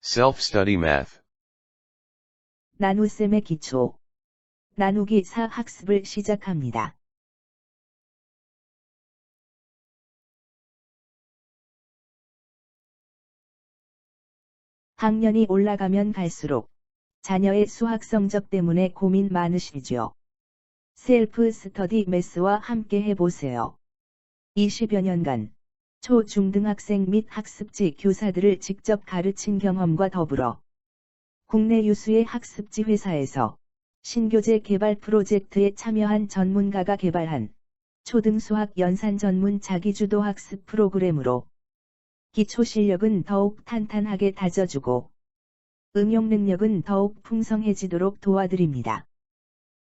Self-study math. 나눗셈의 기초. 나누기 4 학습을 시작합니다. 학년이 올라가면 갈수록 자녀의 수학 성적 때문에 고민 많으시죠? 셀프 스터디 매스와 함께 해보세요. 20여 년간 초, 중등학생 및 학습지 교사들을 직접 가르친 경험과 더불어 국내 유수의 학습지 회사에서 신교재 개발 프로젝트에 참여한 전문가가 개발한 초등수학 연산 전문 자기주도 학습 프로그램으로 기초 실력은 더욱 탄탄하게 다져주고 응용 능력은 더욱 풍성해지도록 도와드립니다.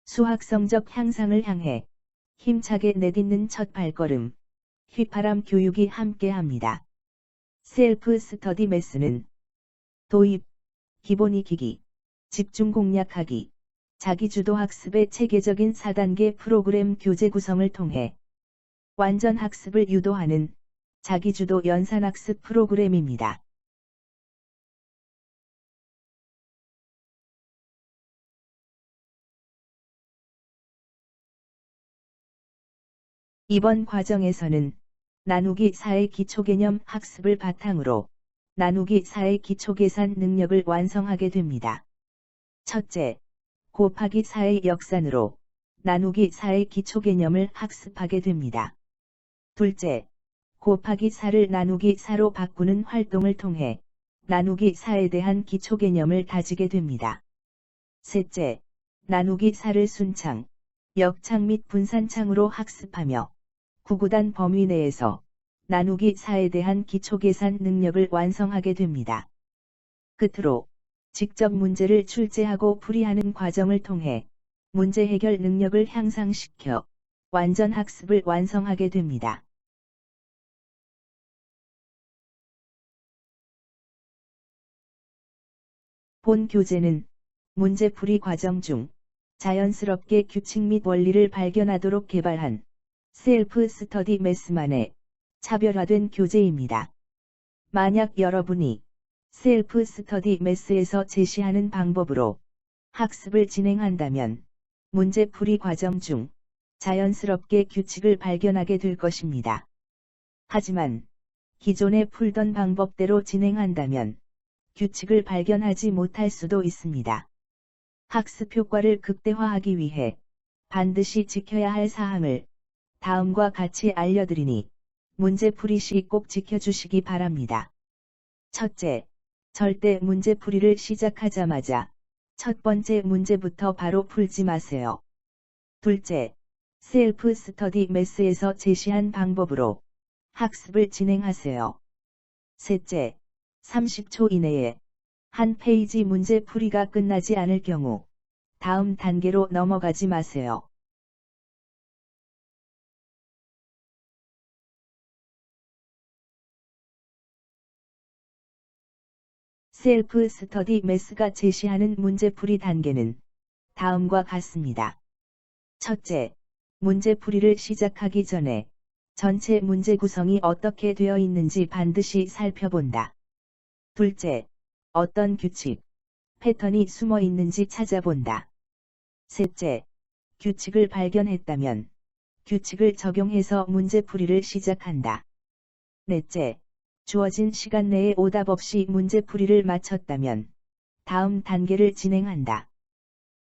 수학 성적 향상을 향해 힘차게 내딛는 첫 발걸음, 휘파람 교육이 함께합니다. 셀프 스터디 매스는 도입, 기본 익히기, 집중 공략하기, 자기주도 학습의 체계적인 4단계 프로그램 교재 구성을 통해 완전 학습을 유도하는 자기주도 연산학습 프로그램입니다. 이번 과정에서는 나누기 4의 기초개념 학습을 바탕으로 나누기 4의 기초계산 능력을 완성하게 됩니다. 첫째, 곱하기 4의 역산으로 나누기 4의 기초개념을 학습하게 됩니다. 둘째, 곱하기 4를 나누기 4로 바꾸는 활동을 통해 나누기 4에 대한 기초개념을 다지게 됩니다. 셋째, 나누기 4를 순창, 역창 및 분산창으로 학습하며 구구단 범위 내에서 나누기 4에 대한 기초계산 능력을 완성하게 됩니다. 끝으로 직접 문제를 출제하고 풀이하는 과정을 통해 문제 해결 능력을 향상시켜 완전 학습을 완성하게 됩니다. 본 교재는 문제풀이 과정 중 자연스럽게 규칙 및 원리를 발견하도록 개발한 셀프 스터디 매스만의 차별화된 교재입니다. 만약 여러분이 셀프 스터디 매스에서 제시하는 방법으로 학습을 진행한다면 문제풀이 과정 중 자연스럽게 규칙을 발견하게 될 것입니다. 하지만 기존에 풀던 방법대로 진행한다면 규칙을 발견하지 못할 수도 있습니다. 학습 효과를 극대화하기 위해 반드시 지켜야 할 사항을 다음과 같이 알려드리니 문제풀이 시 꼭 지켜주시기 바랍니다. 첫째, 절대 문제풀이를 시작하자마자 첫 번째 문제부터 바로 풀지 마세요. 둘째, 셀프 스터디 매스에서 제시한 방법으로 학습을 진행하세요. 셋째, 30초 이내에 한 페이지 문제풀이가 끝나지 않을 경우 다음 단계로 넘어가지 마세요. 셀프 스터디 매스가 제시하는 문제풀이 단계는 다음과 같습니다. 첫째, 문제풀이를 시작하기 전에 전체 문제 구성이 어떻게 되어 있는지 반드시 살펴본다. 둘째, 어떤 규칙, 패턴이 숨어 있는지 찾아본다. 셋째, 규칙을 발견했다면 규칙을 적용해서 문제풀이를 시작한다. 넷째, 주어진 시간 내에 오답 없이 문제풀이를 마쳤다면 다음 단계를 진행한다.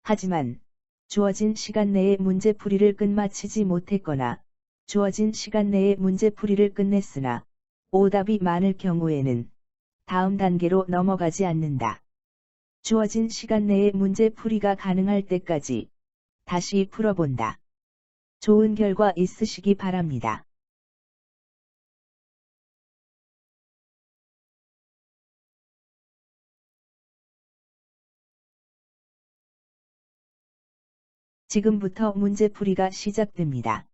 하지만 주어진 시간 내에 문제풀이를 끝마치지 못했거나 주어진 시간 내에 문제풀이를 끝냈으나 오답이 많을 경우에는 다음 단계로 넘어가지 않는다. 주어진 시간 내에 문제풀이가 가능할 때까지 다시 풀어본다. 좋은 결과 있으시기 바랍니다. 지금부터 문제풀이가 시작됩니다.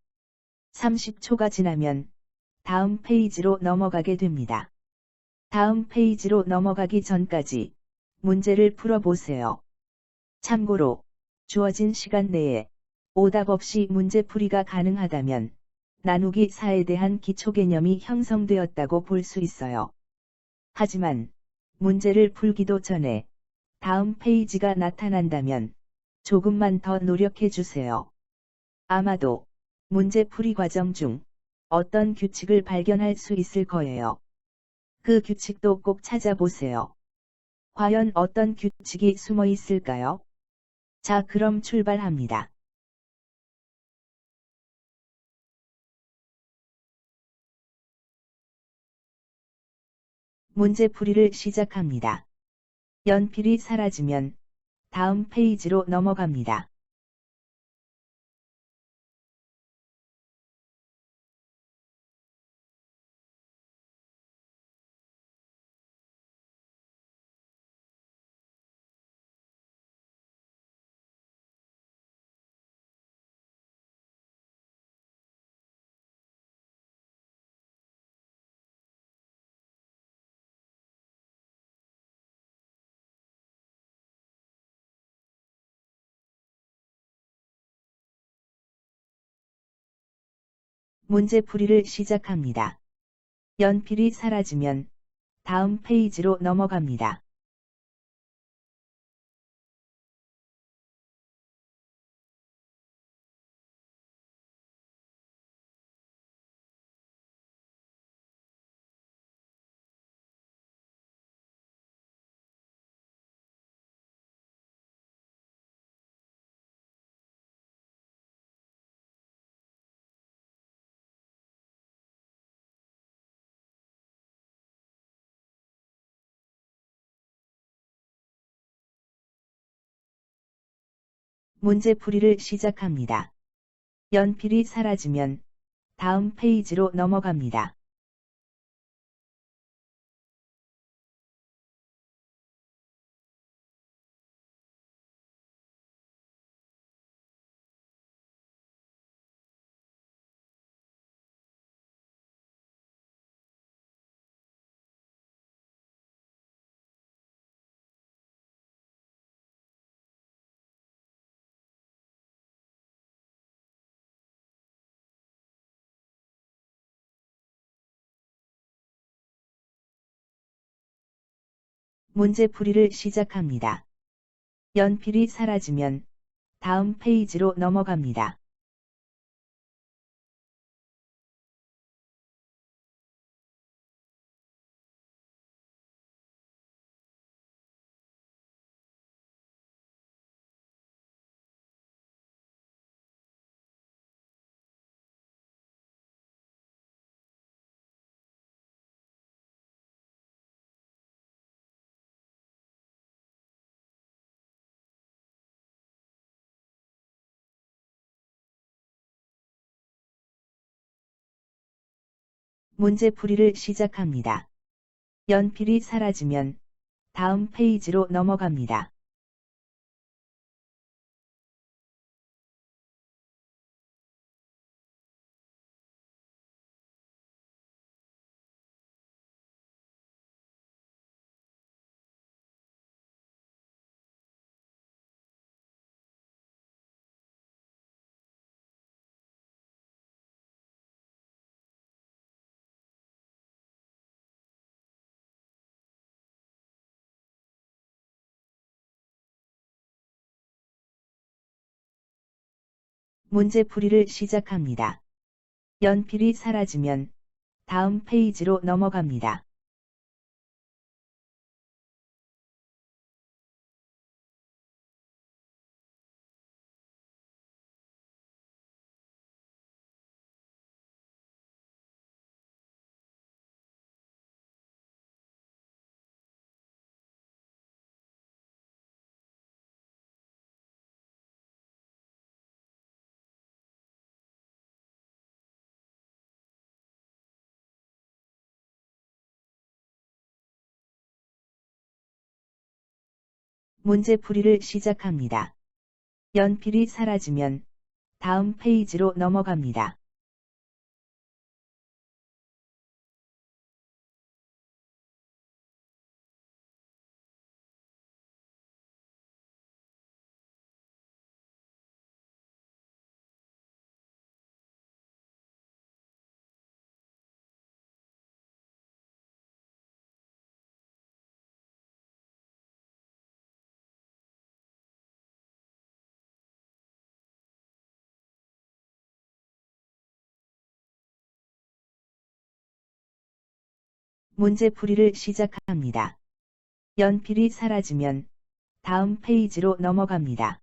30초가 지나면 다음 페이지로 넘어가게 됩니다. 다음 페이지로 넘어가기 전까지 문제를 풀어보세요. 참고로 주어진 시간 내에 오답 없이 문제풀이가 가능하다면 나누기 4에 대한 기초 개념이 형성되었다고 볼 수 있어요. 하지만 문제를 풀기도 전에 다음 페이지가 나타난다면 조금만 더 노력해 주세요. 아마도 문제풀이 과정 중 어떤 규칙을 발견할 수 있을 거예요. 그 규칙도 꼭 찾아보세요. 과연 어떤 규칙이 숨어 있을까요? 자, 그럼 출발합니다. 문제풀이를 시작합니다. 연필이 사라지면 다음 페이지로 넘어갑니다. 문제풀이를 시작합니다. 연필이 사라지면 다음 페이지로 넘어갑니다. 문제풀이를 시작합니다. 연필이 사라지면 다음 페이지로 넘어갑니다. 문제풀이를 시작합니다. 연필이 사라지면 다음 페이지로 넘어갑니다. 문제풀이를 시작합니다. 연필이 사라지면 다음 페이지로 넘어갑니다. 문제풀이를 시작합니다. 연필이 사라지면 다음 페이지로 넘어갑니다. 문제풀이를 시작합니다. 연필이 사라지면 다음 페이지로 넘어갑니다. 문제풀이를 시작합니다. 연필이 사라지면 다음 페이지로 넘어갑니다.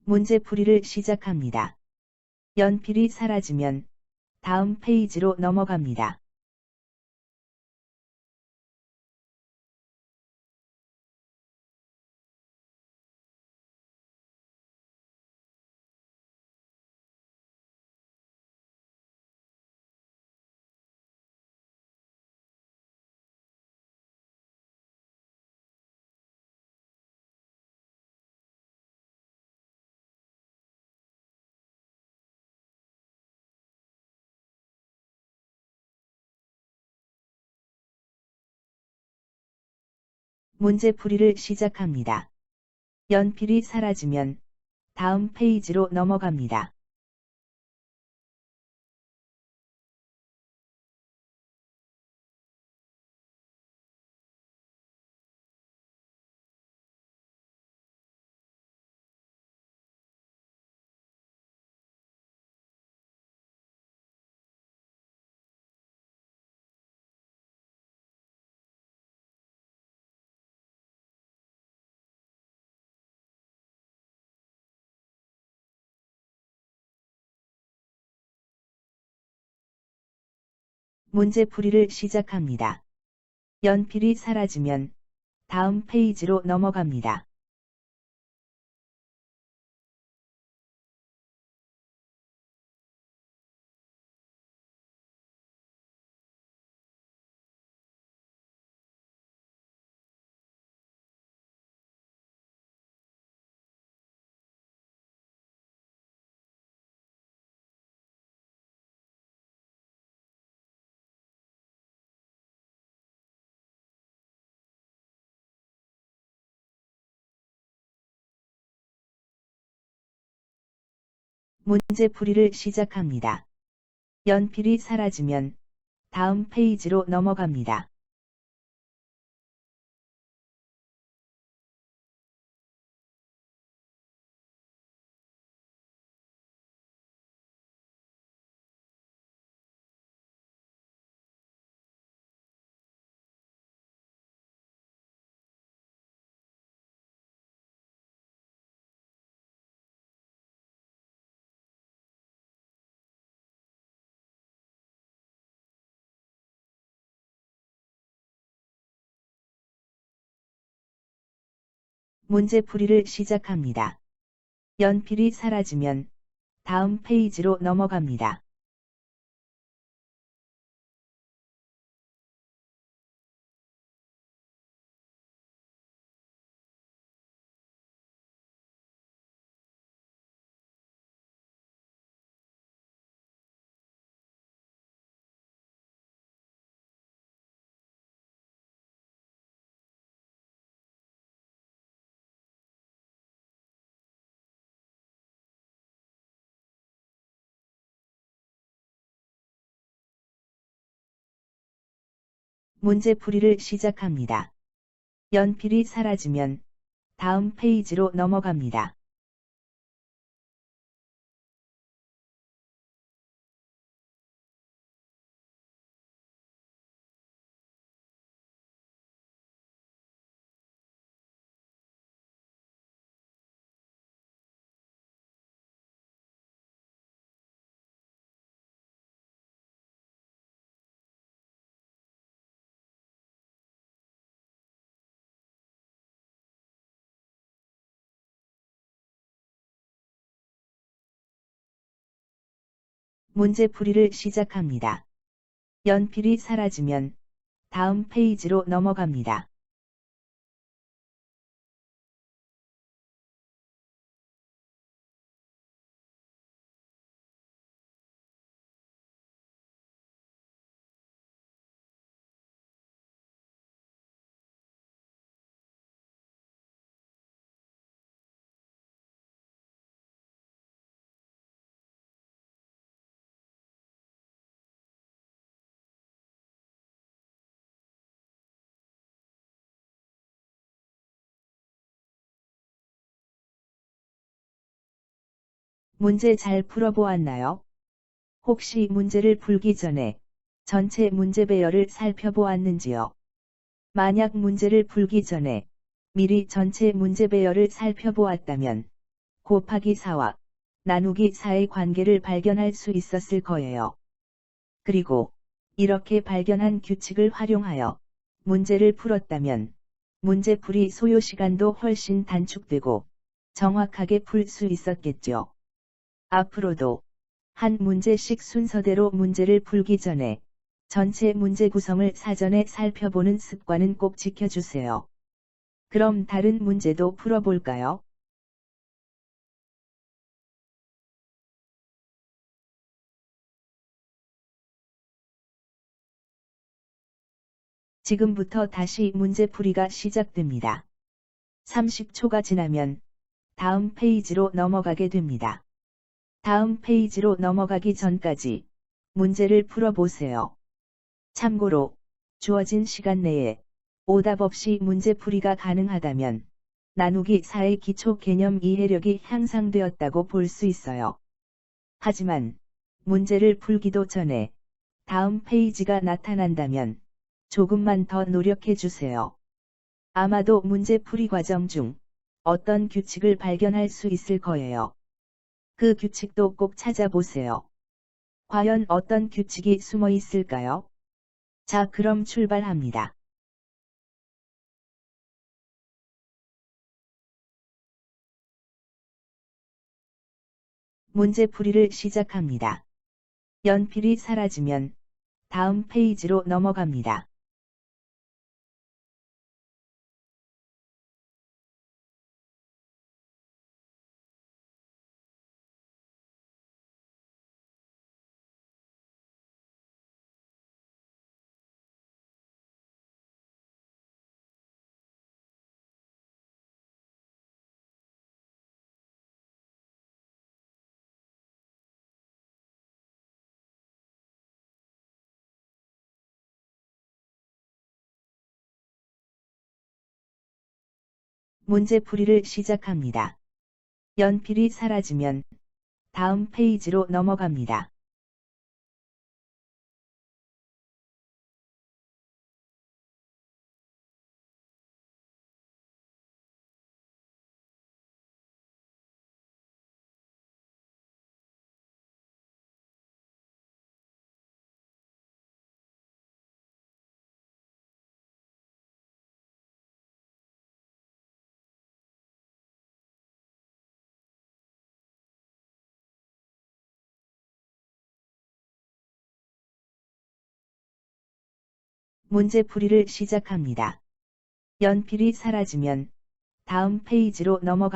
문제풀이를 시작합니다. 연필이 사라지면 다음 페이지로 넘어갑니다. 문제풀이를 시작합니다. 연필이 사라지면 다음 페이지로 넘어갑니다. 문제풀이를 시작합니다. 연필이 사라지면 다음 페이지로 넘어갑니다. 문제풀이를 시작합니다. 연필이 사라지면 다음 페이지로 넘어갑니다. 문제풀이를 시작합니다. 연필이 사라지면 다음 페이지로 넘어갑니다. 문제풀이를 시작합니다. 연필이 사라지면 다음 페이지로 넘어갑니다. 문제풀이를 시작합니다. 연필이 사라지면 다음 페이지로 넘어갑니다. 문제 잘 풀어보았나요? 혹시 문제를 풀기 전에 전체 문제 배열을 살펴보았는지요? 만약 문제를 풀기 전에 미리 전체 문제 배열을 살펴보았다면 곱하기 4와 나누기 4의 관계를 발견할 수 있었을 거예요. 그리고 이렇게 발견한 규칙을 활용하여 문제를 풀었다면 문제풀이 소요시간도 훨씬 단축되고 정확하게 풀 수 있었겠죠. 앞으로도 한 문제씩 순서대로 문제를 풀기 전에 전체 문제 구성을 사전에 살펴보는 습관은 꼭 지켜주세요. 그럼 다른 문제도 풀어볼까요? 지금부터 다시 문제풀이가 시작됩니다. 30초가 지나면 다음 페이지로 넘어가게 됩니다. 다음 페이지로 넘어가기 전까지 문제를 풀어보세요. 참고로 주어진 시간 내에 오답 없이 문제풀이가 가능하다면 나누기 4의 기초 개념 이해력이 향상되었다고 볼 수 있어요. 하지만 문제를 풀기도 전에 다음 페이지가 나타난다면 조금만 더 노력해 주세요. 아마도 문제풀이 과정 중 어떤 규칙을 발견할 수 있을 거예요. 그 규칙도 꼭 찾아보세요. 과연 어떤 규칙이 숨어 있을까요? 자, 그럼 출발합니다. 문제풀이를 시작합니다. 연필이 사라지면 다음 페이지로 넘어갑니다. 문제풀이를 시작합니다. 연필이 사라지면 다음 페이지로 넘어갑니다. 문제풀이를 시작합니다. 연필이 사라지면 다음 페이지로 넘어갑니다.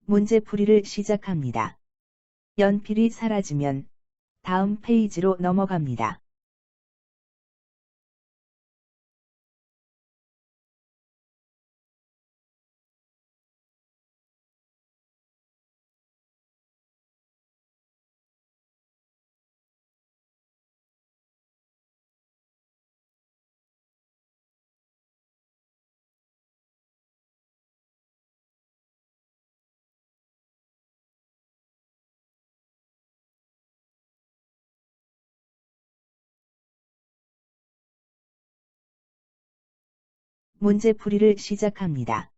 문제풀이를 시작합니다. 연필이 사라지면 다음 페이지로 넘어갑니다. 문제풀이를 시작합니다.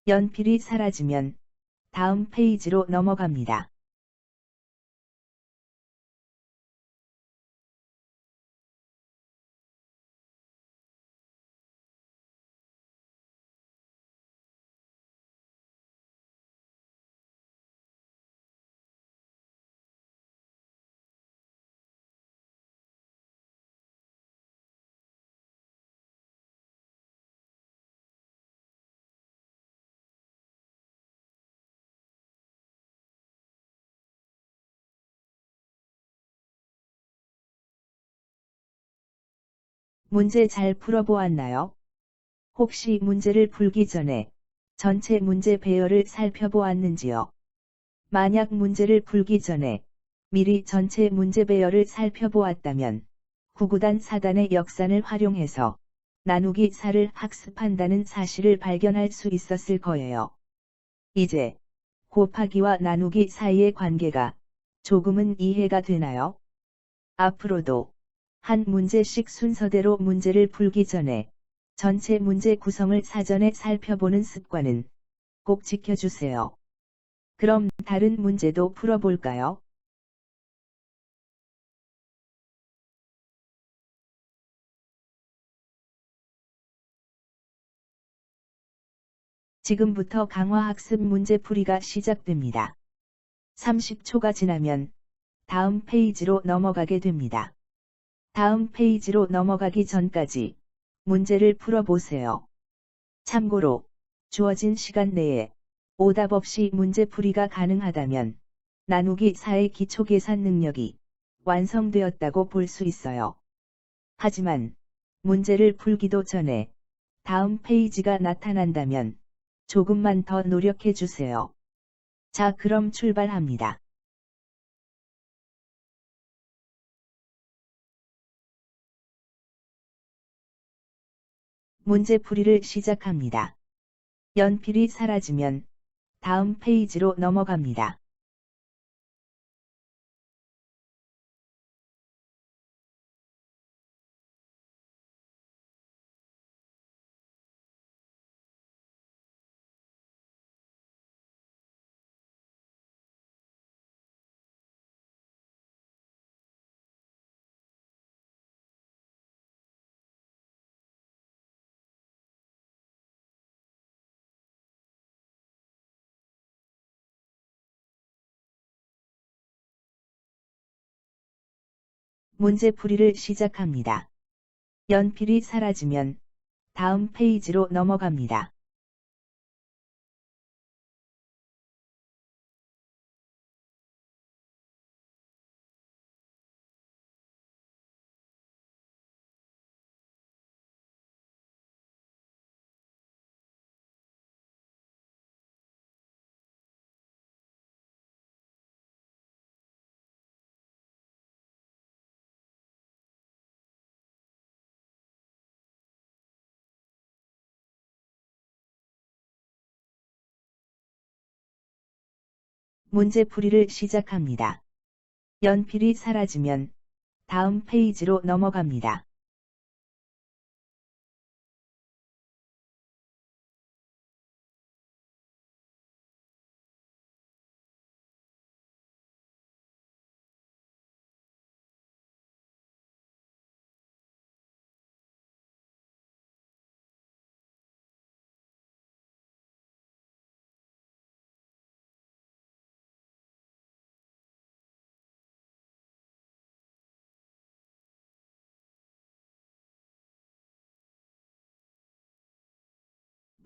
연필이 사라지면 다음 페이지로 넘어갑니다. 문제 잘 풀어보았나요? 혹시 문제를 풀기 전에 전체 문제 배열을 살펴보았는지요? 만약 문제를 풀기 전에 미리 전체 문제 배열을 살펴보았다면 구구단 4단의 역산을 활용해서 나누기 4를 학습한다는 사실을 발견할 수 있었을 거예요. 이제 곱하기와 나누기 사이의 관계가 조금은 이해가 되나요? 앞으로도 한 문제씩 순서대로 문제를 풀기 전에 전체 문제 구성을 사전에 살펴보는 습관은 꼭 지켜주세요. 그럼 다른 문제도 풀어볼까요? 지금부터 강화학습 문제풀이가 시작됩니다. 30초가 지나면 다음 페이지로 넘어가게 됩니다. 다음 페이지로 넘어가기 전까지 문제를 풀어보세요. 참고로 주어진 시간 내에 오답 없이 문제풀이가 가능하다면 나누기 4의 기초계산 능력이 완성되었다고 볼 수 있어요. 하지만 문제를 풀기도 전에 다음 페이지가 나타난다면 조금만 더 노력해 주세요. 자, 그럼 출발합니다. 문제풀이를 시작합니다. 연필이 사라지면 다음 페이지로 넘어갑니다. 문제풀이를 시작합니다. 연필이 사라지면 다음 페이지로 넘어갑니다. 문제풀이를 시작합니다. 연필이 사라지면 다음 페이지로 넘어갑니다.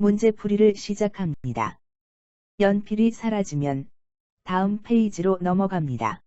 문제풀이를 시작합니다. 연필이 사라지면 다음 페이지로 넘어갑니다.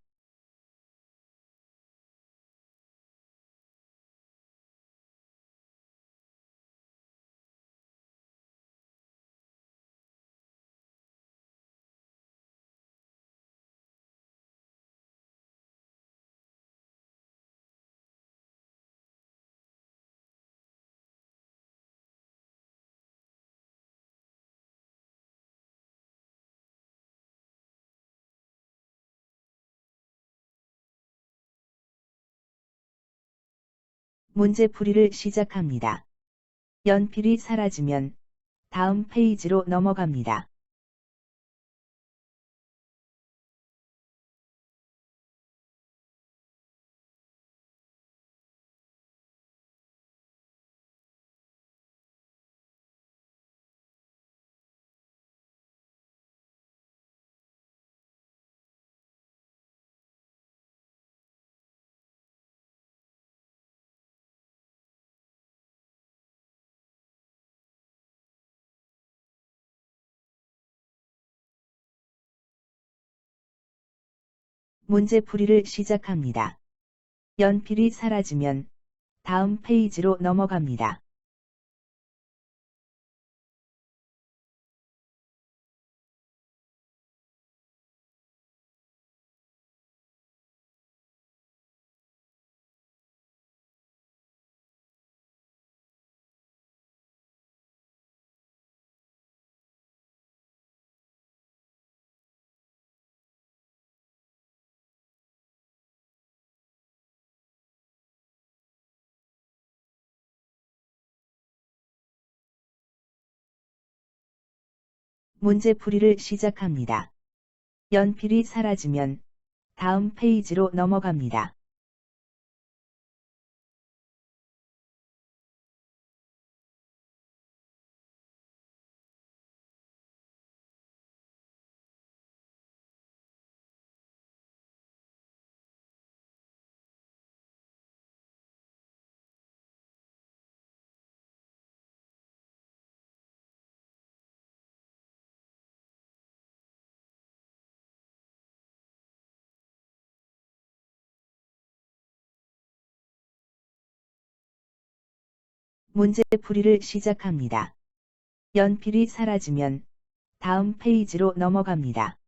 문제풀이를 시작합니다. 연필이 사라지면 다음 페이지로 넘어갑니다. 문제풀이를 시작합니다. 연필이 사라지면 다음 페이지로 넘어갑니다. 문제풀이를 시작합니다. 연필이 사라지면 다음 페이지로 넘어갑니다. 문제풀이를 시작합니다. 연필이 사라지면 다음 페이지로 넘어갑니다.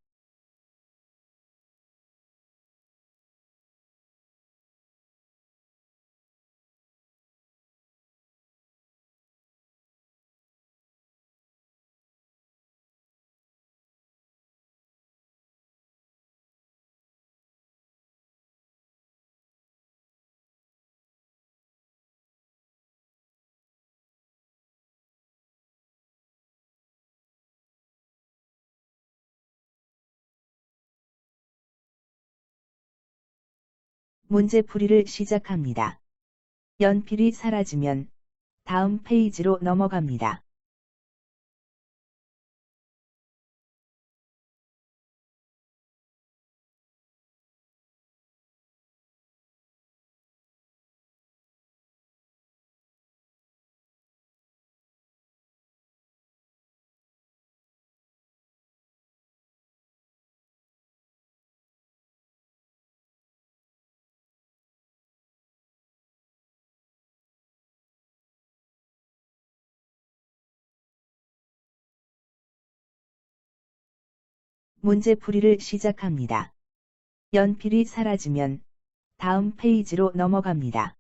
문제풀이를 시작합니다. 연필이 사라지면 다음 페이지로 넘어갑니다. 문제풀이를 시작합니다. 연필이 사라지면 다음 페이지로 넘어갑니다.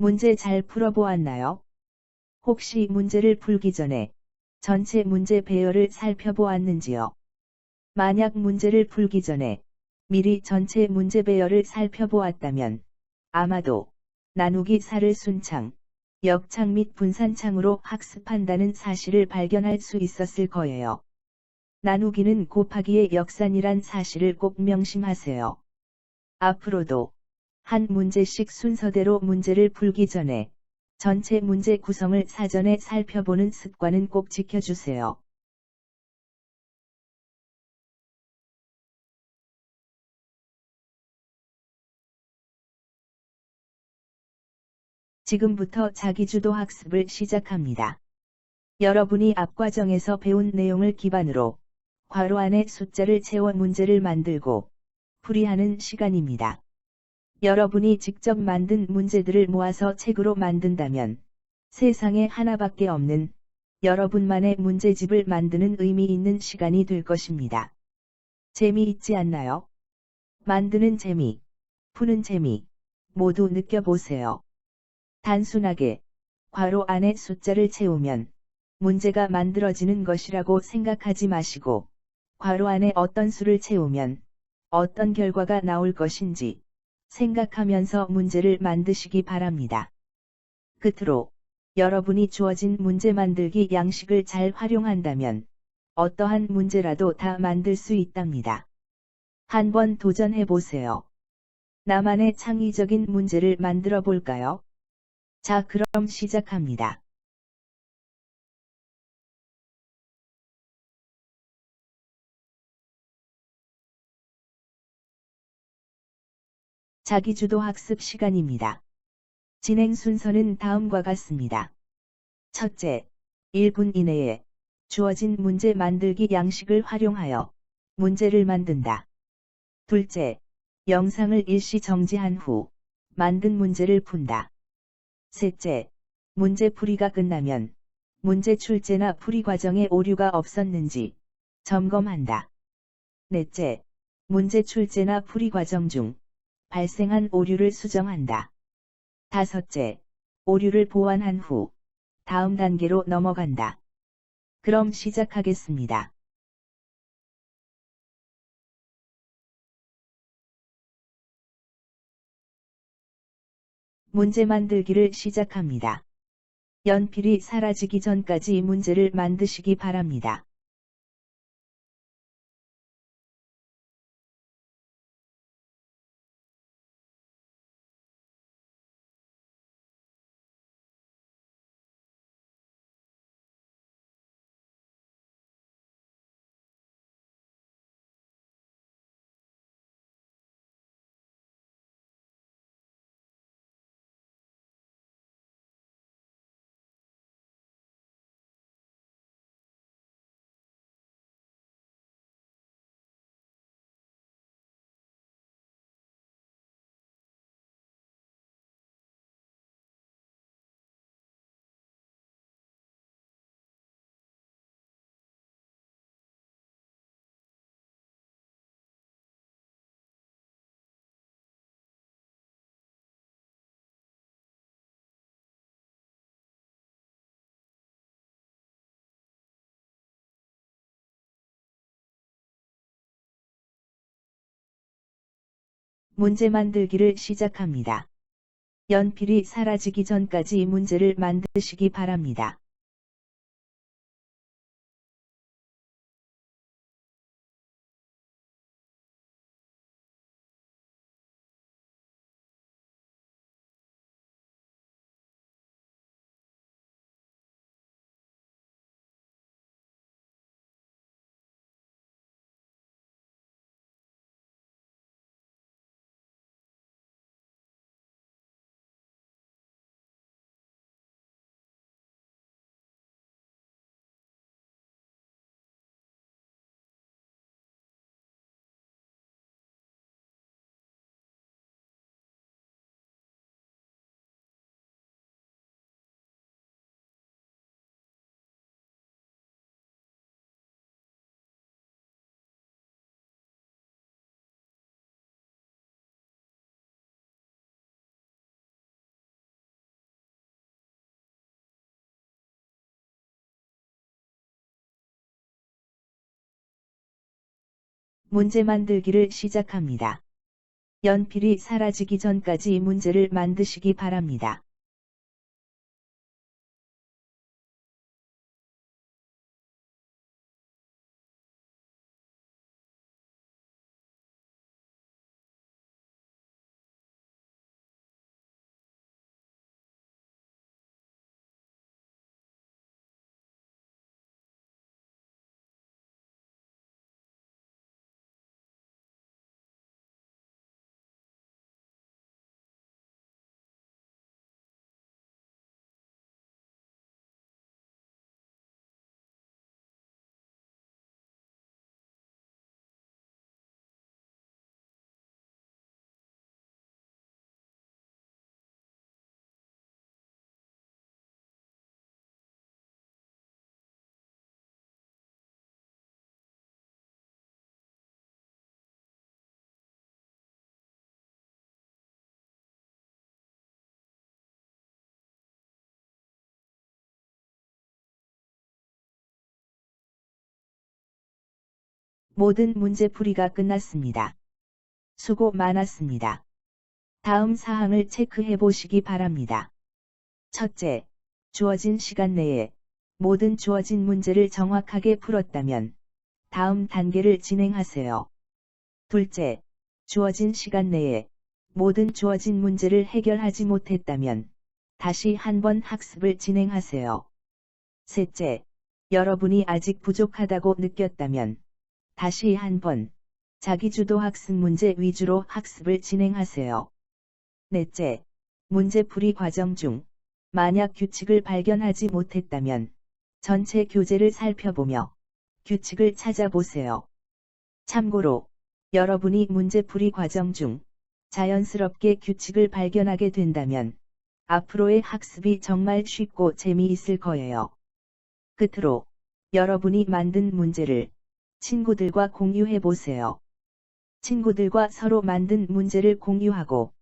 문제 잘 풀어보았나요? 혹시 문제를 풀기 전에 전체 문제 배열을 살펴보았는지요? 만약 문제를 풀기 전에 미리 전체 문제 배열을 살펴보았다면 아마도 나누기 4를 순창, 역창 및 분산창으로 학습한다는 사실을 발견할 수 있었을 거예요. 나누기는 곱하기의 역산이란 사실을 꼭 명심하세요. 앞으로도 한 문제씩 순서대로 문제를 풀기 전에 전체 문제 구성을 사전에 살펴보는 습관은 꼭 지켜주세요. 지금부터 자기주도 학습을 시작합니다. 여러분이 앞 과정에서 배운 내용을 기반으로 괄호 안에 숫자를 채워 문제를 만들고 풀이하는 시간입니다. 여러분이 직접 만든 문제들을 모아서 책으로 만든다면 세상에 하나밖에 없는 여러분만의 문제집을 만드는 의미 있는 시간이 될 것입니다. 재미있지 않나요? 만드는 재미, 푸는 재미, 모두 느껴보세요. 단순하게 괄호 안에 숫자를 채우면 문제가 만들어지는 것이라고 생각하지 마시고 괄호 안에 어떤 수를 채우면 어떤 결과가 나올 것인지 생각하면서 문제를 만드시기 바랍니다. 끝으로 여러분이 주어진 문제 만들기 양식을 잘 활용한다면 어떠한 문제라도 다 만들 수 있답니다. 한번 도전해 보세요. 나만의 창의적인 문제를 만들어 볼까요? 자, 그럼 시작합니다. 자기주도 학습 시간입니다. 진행 순서는 다음과 같습니다. 첫째, 1분 이내에 주어진 문제 만들기 양식을 활용하여 문제를 만든다. 둘째, 영상을 일시 정지한 후 만든 문제를 푼다. 셋째, 문제 풀이가 끝나면 문제 출제나 풀이 과정에 오류가 없었는지 점검한다. 넷째, 문제 출제나 풀이 과정 중 발생한 오류를 수정한다. 다섯째, 오류를 보완한 후 다음 단계로 넘어간다. 그럼 시작하겠습니다. 문제 만들기를 시작합니다. 연필이 사라지기 전까지 문제를 만드시기 바랍니다. 문제 만들기를 시작합니다. 연필이 사라지기 전까지 문제를 만드시기 바랍니다. 문제 만들기를 시작합니다. 연필이 사라지기 전까지 문제를 만드시기 바랍니다. 모든 문제풀이가 끝났습니다. 수고 많았습니다. 다음 사항을 체크해 보시기 바랍니다. 첫째, 주어진 시간 내에 모든 주어진 문제를 정확하게 풀었다면 다음 단계를 진행하세요. 둘째, 주어진 시간 내에 모든 주어진 문제를 해결하지 못했다면 다시 한번 학습을 진행하세요. 셋째, 여러분이 아직 부족하다고 느꼈다면 다시 한번 자기주도 학습 문제 위주로 학습을 진행하세요. 넷째, 문제풀이 과정 중 만약 규칙을 발견하지 못했다면 전체 교재를 살펴보며 규칙을 찾아보세요. 참고로 여러분이 문제풀이 과정 중 자연스럽게 규칙을 발견하게 된다면 앞으로의 학습이 정말 쉽고 재미있을 거예요. 끝으로 여러분이 만든 문제를 친구들과 공유해 보세요. 친구들과 서로 만든 문제를 공유하고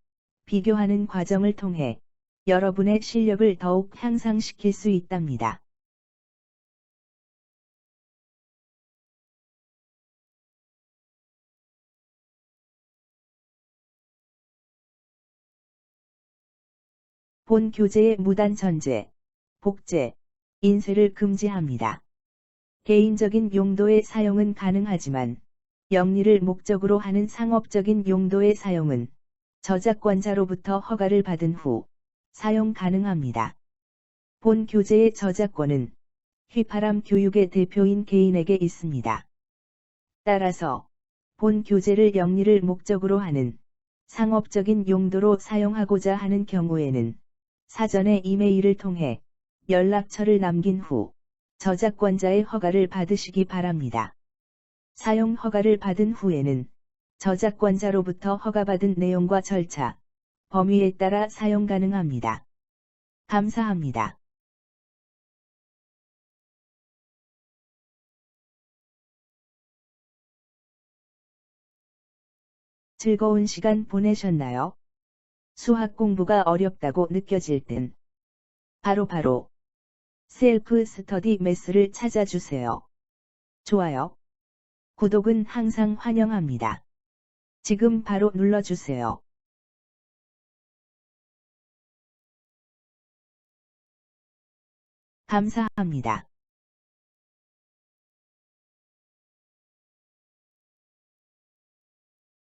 비교하는 과정을 통해 여러분의 실력을 더욱 향상시킬 수 있답니다. 본 교재의 무단 전제, 복제, 인쇄를 금지합니다. 개인적인 용도의 사용은 가능하지만 영리를 목적으로 하는 상업적인 용도의 사용은 저작권자로부터 허가를 받은 후 사용 가능합니다. 본 교재의 저작권은 휘파람 교육의 대표인 개인에게 있습니다. 따라서 본 교재를 영리를 목적으로 하는 상업적인 용도로 사용하고자 하는 경우에는 사전에 이메일을 통해 연락처를 남긴 후 저작권자의 허가를 받으시기 바랍니다. 사용 허가를 받은 후에는 저작권자로부터 허가받은 내용과 절차, 범위에 따라 사용 가능합니다. 감사합니다. 즐거운 시간 보내셨나요? 수학 공부가 어렵다고 느껴질 땐 바로 셀프 스터디 매스를 찾아주세요. 좋아요, 구독은 항상 환영합니다. 지금 바로 눌러주세요. 감사합니다.